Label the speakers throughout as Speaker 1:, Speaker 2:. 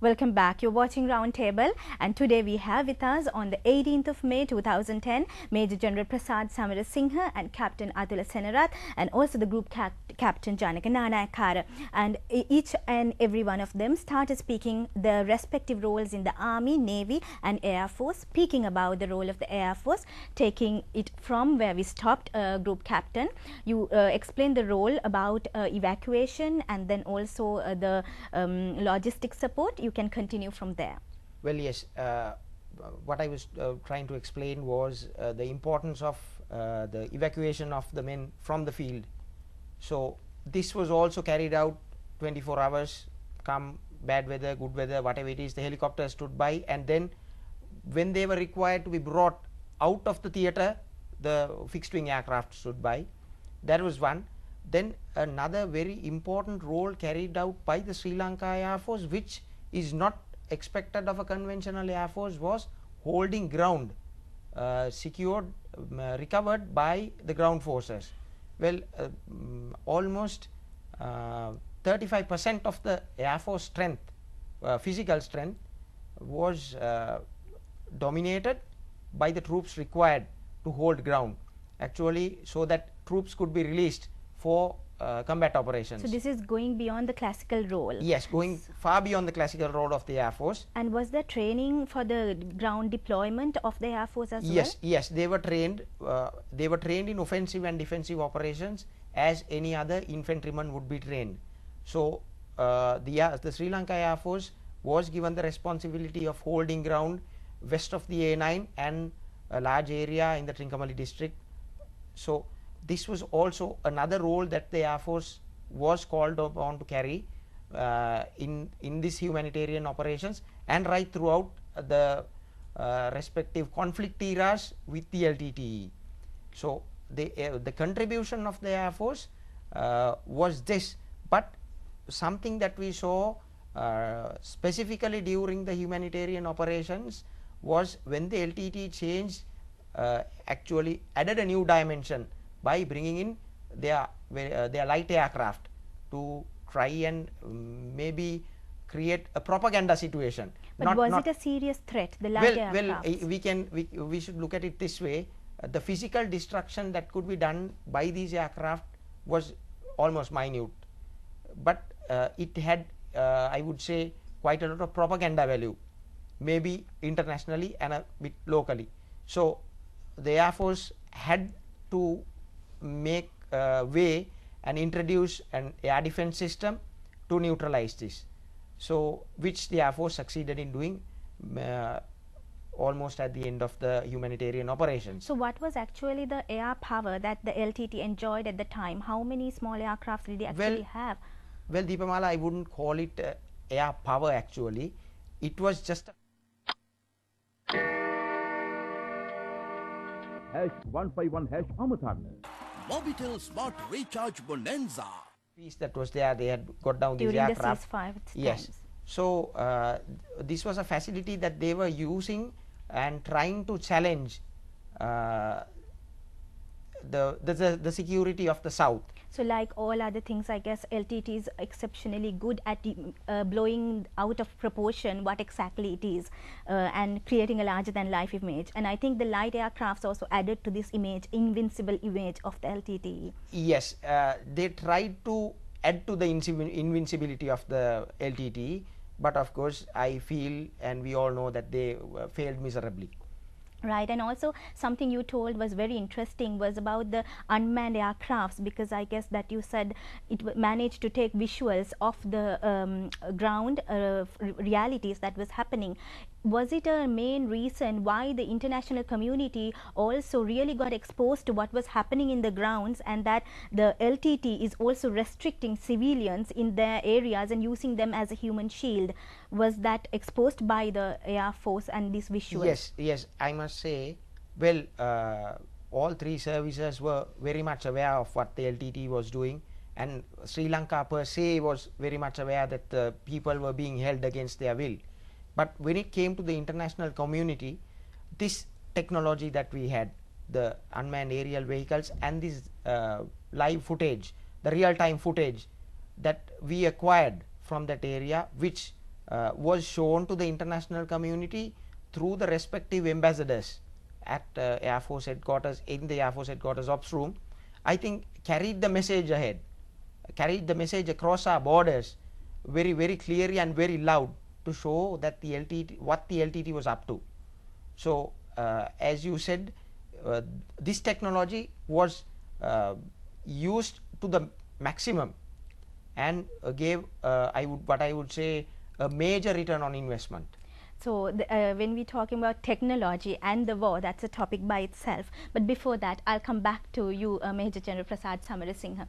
Speaker 1: Welcome back. You're watching Roundtable, and today we have with us on the 18th of May 2010 Major General Prasad Samarasinghe and Captain Atula Senarath, and also the Group Captain Janaka Nanayakara. And each and every one of them started speaking their respective roles in the Army, Navy and Air Force, speaking about the role of the Air Force, taking it from where we stopped. Group Captain, you explained the role about evacuation and then also the logistic support. You can continue from there.
Speaker 2: Well, yes, what I was trying to explain was the importance of the evacuation of the men from the field. So this was also carried out 24 hours, come bad weather, good weather, whatever it is, the helicopter stood by, and then when they were required to be brought out of the theatre, the fixed wing aircraft stood by. That was one. Then another very important role carried out by the Sri Lanka Air Force, which is not expected of a conventional Air Force, was holding ground, secured, recovered by the ground forces. Well, almost 35% of the Air Force strength, physical strength, was dominated by the troops required to hold ground, actually, so that troops could be released for combat operations.
Speaker 1: So this is going beyond the classical role.
Speaker 2: Yes, going far beyond the classical role of the Air Force.
Speaker 1: And was there training for the ground deployment of the Air Force as well?
Speaker 2: Yes, they were trained. They were trained in offensive and defensive operations as any other infantryman would be trained. So the Sri Lanka Air Force was given the responsibility of holding ground west of the A9 and a large area in the Trincomalee district. So this was also another role that the Air Force was called upon to carry in this humanitarian operations and right throughout the respective conflict eras with the LTTE. So the contribution of the Air Force was this, but something that we saw specifically during the humanitarian operations was when the LTTE changed, actually added a new dimension by bringing in their light aircraft to try and maybe create a propaganda situation.
Speaker 1: But was it a serious threat, the light aircraft?
Speaker 2: Well, we should look at it this way. The physical destruction that could be done by these aircraft was almost minute, but it had, I would say, quite a lot of propaganda value, maybe internationally and a bit locally. So the Air Force had to make way and introduce an air defense system to neutralize this, so which the Air Force succeeded in doing almost at the end of the humanitarian operations.
Speaker 1: So what was actually the air power that the LTT enjoyed at the time? How many small aircraft did they actually have?
Speaker 2: Well, Deepamala, I wouldn't call it air power actually. It was just
Speaker 3: #151 #Amatan.
Speaker 4: Mobitel Smart Recharge Bonanza.
Speaker 2: Piece that was there, they had got down these
Speaker 1: during
Speaker 2: aircraft.
Speaker 1: the ceasefire.
Speaker 2: Yes. So this was a facility that they were using and trying to challenge the security of the south.
Speaker 1: So like all other things, I guess LTT is exceptionally good at blowing out of proportion what exactly it is and creating a larger than life image. And I think the light aircrafts also added to this image, invincible image of the LTT.
Speaker 2: Yes, they tried to add to the invincibility of the LTT, but of course I feel and we all know that they failed miserably.
Speaker 1: Right, and also something you told was very interesting was about the unmanned aircrafts, because I guess that you said it managed to take visuals of the ground realities that was happening. Was it a main reason why the international community also really got exposed to what was happening in the grounds, and that the LTT is also restricting civilians in their areas and using them as a human shield? Was that exposed by the Air Force and these visuals?
Speaker 2: Yes, I must say, well, all three services were very much aware of what the LTT was doing, and Sri Lanka per se was very much aware that the people were being held against their will. But when it came to the international community, this technology that we had, the unmanned aerial vehicles and this live footage, the real-time footage that we acquired from that area, which was shown to the international community through the respective ambassadors at Air Force headquarters, in the Air Force headquarters ops room, I think carried the message ahead, carried the message across our borders very, very clearly and very loud to show that the LTT, what the LTT was up to. So as you said, this technology was used to the maximum and gave what I would say a major return on investment.
Speaker 1: So when we talking about technology and the war, that's a topic by itself. But before that, I'll come back to you, Major General Prasad Samarasinghe.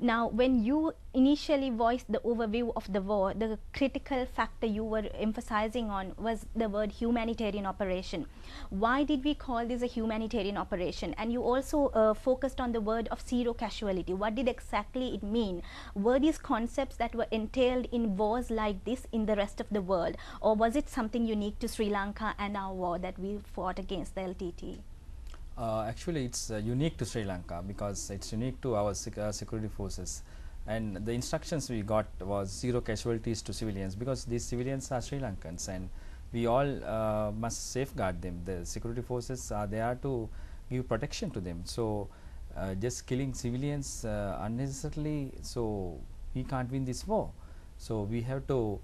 Speaker 1: Now, when you initially voiced the overview of the war, the critical factor you were emphasizing on was the word humanitarian operation. Why did we call this a humanitarian operation? And you also focused on the word of zero casualty. What did exactly it mean? Were these concepts that were entailed in wars like this in the rest of the world, or was it something unique to Sri Lanka and our war that we fought against the LTT?
Speaker 5: Actually, it's unique to Sri Lanka because it's unique to our security forces, and the instructions we got was zero casualties to civilians, because these civilians are Sri Lankans and we all must safeguard them. The security forces are there to give protection to them. So just killing civilians unnecessarily, so we can't win this war. So we have to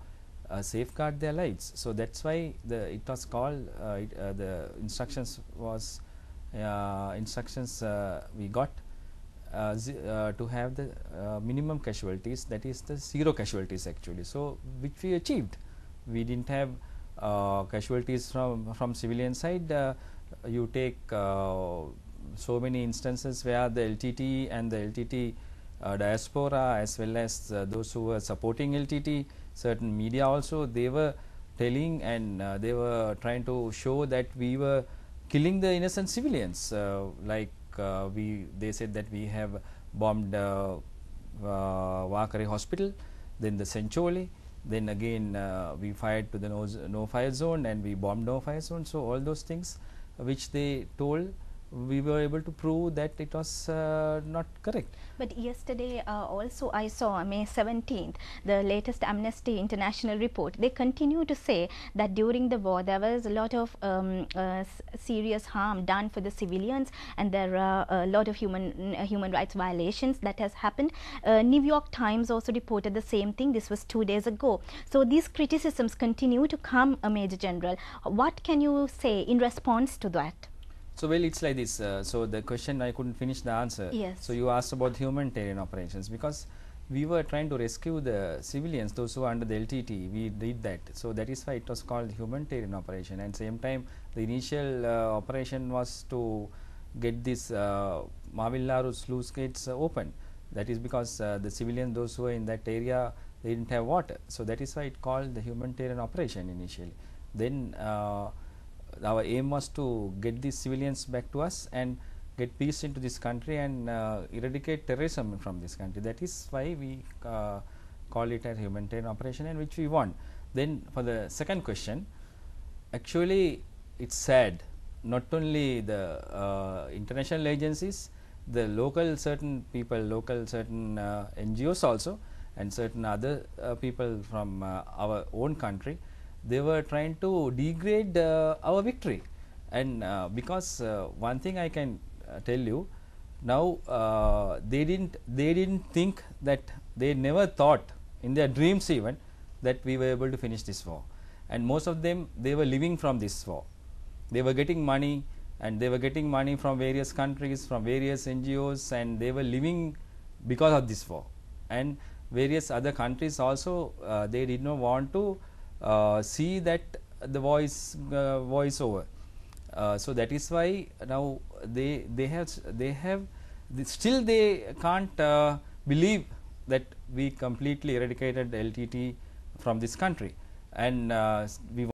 Speaker 5: safeguard their lives. So that's why it was called the instructions was we got to have the minimum casualties, that is the zero casualties actually. So which we achieved. We didn't have casualties from civilian side. You take so many instances where the LTT and the LTT diaspora, as well as those who were supporting LTT, certain media also, they were telling and they were trying to show that we were killing the innocent civilians. They said that we have bombed Wakare hospital, then the Sencholi, then again we fired to the no fire zone and we bombed no fire zone. So all those things which they told, we were able to prove that it was not correct.
Speaker 1: But yesterday also I saw May 17th, the latest Amnesty International report. They continue to say that during the war there was a lot of serious harm done for the civilians, and there are a lot of human rights violations that has happened. New York Times also reported the same thing. This was 2 days ago. So these criticisms continue to come, Major General. What can you say in response to that?
Speaker 5: So, well, it's like this. So the question, I couldn't finish the answer.
Speaker 1: Yes.
Speaker 5: So you asked about humanitarian operations, because we were trying to rescue the civilians, those who are under the LTT. We did that. So that is why it was called humanitarian operation. And same time, the initial operation was to get this Mavillaru sluice gates open. That is because the civilians, those who were in that area, they didn't have water. So that is why it called the humanitarian operation initially. Then our aim was to get these civilians back to us and get peace into this country and eradicate terrorism from this country. That is why we call it a humanitarian operation, and which we won. Then for the second question, actually it's sad, not only the international agencies, the local certain people, local certain NGOs also, and certain other people from our own country, they were trying to degrade our victory. And because one thing I can tell you, now they didn't think that, they never thought in their dreams even that we were able to finish this war. And most of them, they were living from this war. They were getting money, and they were getting money from various countries, from various NGOs, and they were living because of this war. And various other countries also, they did not want to see that the war is over. So that is why now they still they can't believe that we completely eradicated LTT from this country, and we